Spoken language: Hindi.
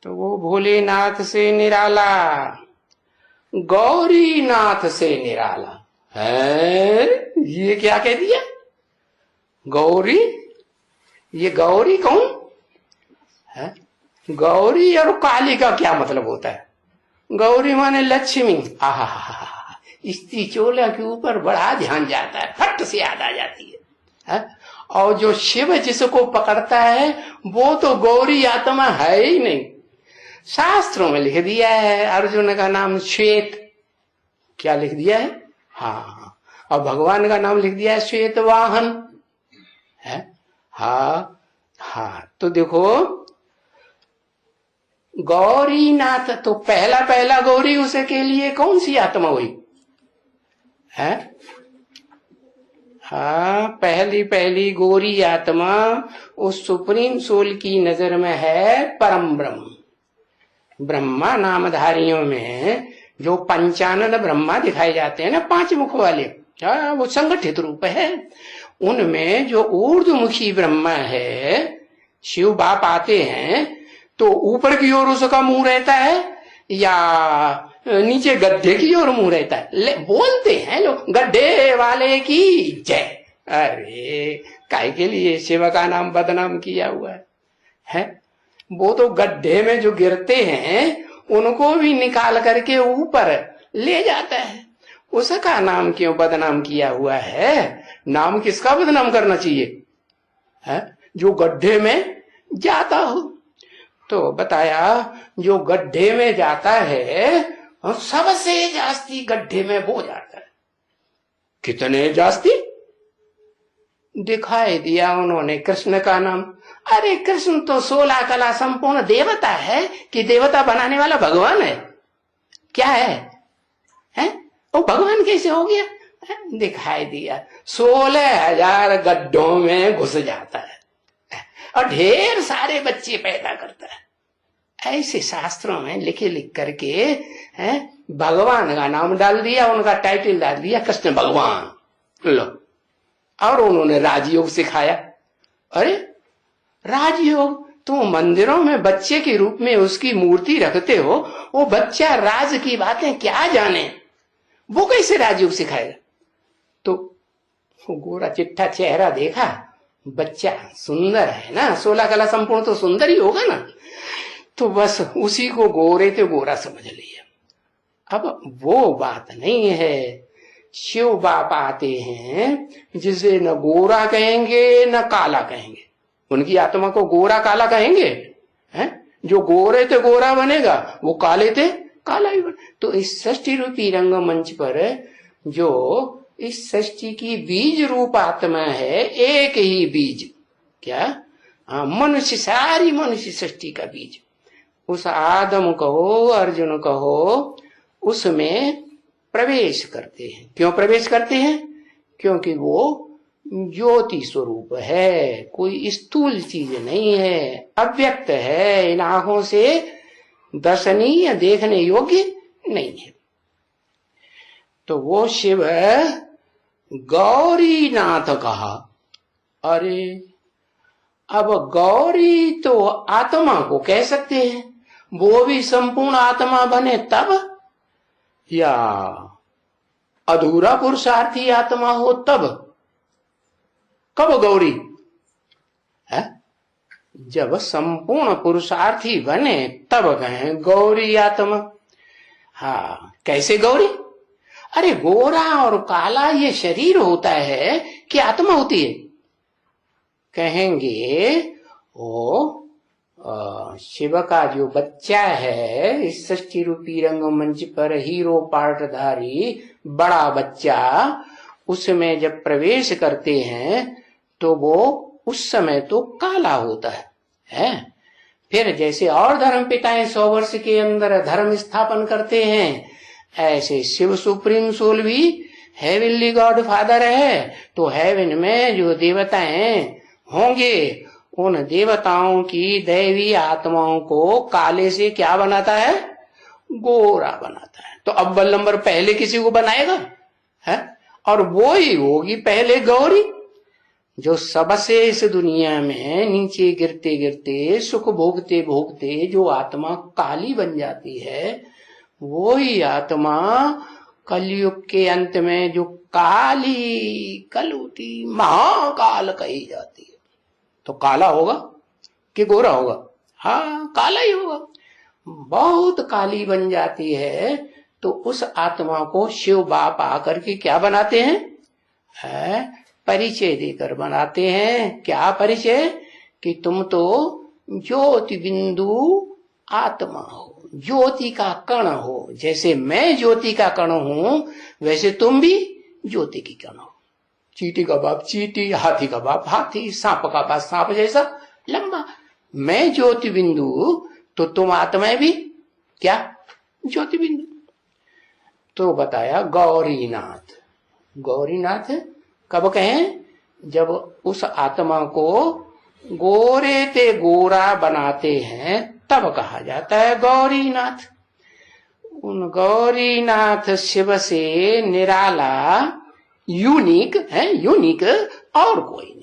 तो वो भोलेनाथ से निराला, गौरीनाथ से निराला है। ये क्या कह दिया? गौरी, ये गौरी कौन है? गौरी और काली का क्या मतलब होता है? गौरी माने लक्ष्मी। आहा, स्त्री चोला के ऊपर बड़ा ध्यान जाता है, फट से याद आ जाती है। और जो शिव जिसको पकड़ता है वो तो गौरी आत्मा है ही नहीं। शास्त्रों में लिख दिया है अर्जुन का नाम श्वेत। क्या लिख दिया है? हाँ, और भगवान का नाम लिख दिया है श्वेत वाहन है। हाँ हाँ, तो देखो गौरीनाथ, तो पहला गौरी उसे के लिए कौन सी आत्मा हुई है? हाँ, पहली गौरी आत्मा उस सुप्रीम सोल की नजर में है परम ब्रह्म। ब्रह्मा नामधारियों में जो 95 ब्रह्मा दिखाए जाते हैं ना, 5 मुख वाले, वो संगठित रूप है। उनमें जो ऊर्ध्वमुखी ब्रह्मा है, शिव बाप आते हैं तो ऊपर की ओर उसका मुंह रहता है या नीचे गड्ढे की ओर मुंह रहता है? बोलते हैं लोग गड्ढे वाले की जय। अरे काय के लिए शिव का नाम बदनाम किया हुआ है? वो तो गड्ढे में जो गिरते हैं उनको भी निकाल करके ऊपर ले जाता है। उसका नाम क्यों बदनाम किया हुआ है? नाम किसका बदनाम करना चाहिए है? जो गड्ढे में जाता हो। तो बताया जो गड्ढे में जाता है सबसे जास्ती गड्ढे में वो जाता है। कितने जास्ती? दिखाई दिया उन्होंने कृष्ण का नाम। अरे कृष्ण तो 16 कला संपूर्ण देवता है कि देवता बनाने वाला भगवान है? क्या है? वो भगवान कैसे हो गया? दिखाई दिया 16,000 गड्ढों में घुस जाता है और ढेर सारे बच्चे पैदा करता है। ऐसे शास्त्रों में लिख करके भगवान का नाम डाल दिया, उनका टाइटल डाल दिया कृष्ण भगवान। लो, और उन्होंने राजयोग सिखाया। अरे राजयोग, तुम मंदिरों में बच्चे के रूप में उसकी मूर्ति रखते हो, वो बच्चा राज की बातें क्या जाने, वो कैसे राजयोग सिखाएगा? तो गोरा चिट्ठा चेहरा देखा, बच्चा सुंदर है ना, 16 कला संपूर्ण तो सुंदर ही होगा ना, तो बस उसी को गोरे ते गोरा समझ लिया। अब वो बात नहीं है। शिव बाप आते हैं जिसे न गोरा कहेंगे न काला कहेंगे। उनकी आत्मा को गोरा काला कहेंगे हैं? जो गोरे ते गोरा बनेगा वो काले ते काला ही बने। तो इस सृष्टि रूपी रंगमंच पर जो इस सृष्टि की बीज रूप आत्मा है, एक ही बीज, क्या मनुष्य, सारी मनुष्य सृष्टि का बीज, उस आदम कहो अर्जुन कहो, उसमें प्रवेश करते हैं। क्यों प्रवेश करते हैं? क्योंकि वो ज्योति स्वरूप है, कोई स्थूल चीज नहीं है, अव्यक्त है, इन आंखों से दर्शनीय देखने योग्य नहीं है। तो वो शिव गौरीनाथ कहा। अरे अब गौरी तो आत्मा को कह सकते हैं, वो भी संपूर्ण आत्मा बने तब, या अधूरा पुरुषार्थी आत्मा हो तब? कब गौरी है? जब संपूर्ण पुरुषार्थी बने तब कहें गौरी आत्मा। हाँ, कैसे गौरी? अरे गोरा और काला ये शरीर होता है कि आत्मा होती है? कहेंगे ओ शिव का जो बच्चा है इस सृष्टि रूपी रंगमंच पर, हीरो पार्टधारी बड़ा बच्चा, उसमें जब प्रवेश करते हैं तो वो उस समय तो काला होता है? फिर जैसे और धर्म पिताएं 100 वर्ष के अंदर धर्म स्थापन करते हैं, ऐसे शिव सुप्रीम सोल भी हेवनली गॉड फादर है। तो हेवन में जो देवताएं होंगे, उन देवताओं की दैवी आत्माओं को काले से क्या बनाता है? गोरा बनाता है। तो अव्वल नंबर पहले किसी को बनाएगा है? और वो ही होगी पहले गौरी। जो सबसे इस दुनिया में नीचे गिरते गिरते सुख भोगते भोगते जो आत्मा काली बन जाती है, वो ही आत्मा कलयुग के अंत में जो काली कलूटी महाकाल कही जाती है। तो काला होगा कि गोरा होगा? हाँ, काला ही होगा। बहुत काली बन जाती है तो उस आत्मा को शिव बाप आकर के क्या बनाते हैं? परिचय देकर बनाते हैं। क्या परिचय? कि तुम तो ज्योति बिंदु आत्मा हो, ज्योति का कण हो। जैसे मैं ज्योति का कण हूं, वैसे तुम भी ज्योति की कण हो। चींटी का बाप चींटी, हाथी का बाप हाथी, सांप का बाप सांप जैसा लंबा। मैं ज्योति बिंदु तो तुम आत्मा भी क्या? ज्योति बिंदु। तो बताया गौरीनाथ। गौरीनाथ कब कहें? जब उस आत्मा को गोरे ते गोरा बनाते हैं तब कहा जाता है गौरीनाथ। उन गौरीनाथ शिव से निराला यूनिक है, यूनिक और कोई